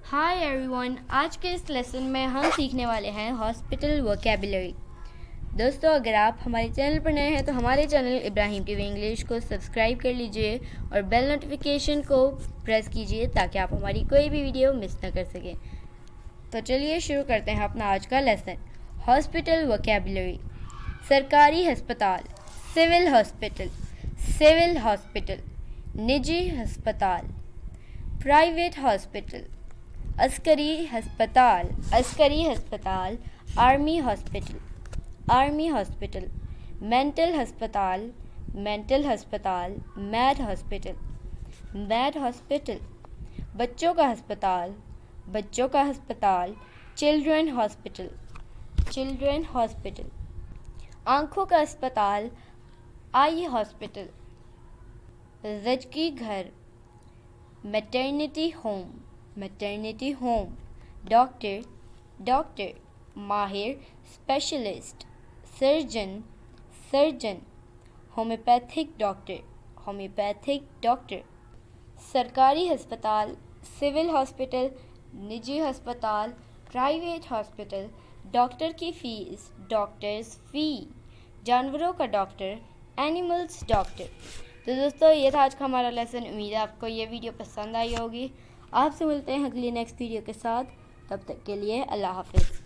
Hi everyone, आज के इस लेसन में हम सीखने वाले हैं हॉस्पिटल वोकैबुलरी। दोस्तों, अगर आप हमारे चैनल पर नए हैं तो हमारे चैनल इब्राहिम टीवी इंग्लिश को सब्सक्राइब कर लीजिए और बेल नोटिफिकेशन को प्रेस कीजिए ताकि आप हमारी कोई भी वीडियो मिस ना कर सकें। तो चलिए शुरू करते हैं अपना आज का लेसन। Hospital vocabulary. सरकारी अस्पताल, सिविल हॉस्पिटल, सिविल हॉस्पिटल, निजी अस्पताल, प्राइवेट हॉस्पिटल, अस्करी अस्पताल, अस्करी अस्पताल, army hospital, army hospital, mental अस्पताल, मेंटल अस्पताल, मैड हॉस्पिटल, मैड हॉस्पिटल, बच्चों का अस्पताल, बच्चों का अस्पताल, चिल्ड्रन हॉस्पिटल, चिल्ड्रन हॉस्पिटल, आँखों का अस्पताल, आई हॉस्पिटल, ज़चगी घर, maternity home, maternity home, doctor, doctor, माहिर, specialist, surgeon, surgeon, homeopathic doctor, homeopathic doctor, सरकारी अस्पताल, सिविल हॉस्पिटल, निजी अस्पताल, प्राइवेट हॉस्पिटल, डॉक्टर की फ़ीस, डॉक्टर्स फ़ी, जानवरों का डॉक्टर, एनिमल्स डॉक्टर। तो दोस्तों, ये था आज का हमारा लेसन। उम्मीद है आपको ये वीडियो पसंद आई होगी। आपसे मिलते हैं अगली नेक्स्ट वीडियो के साथ। तब तक के लिए अल्लाह हाफ़िज़।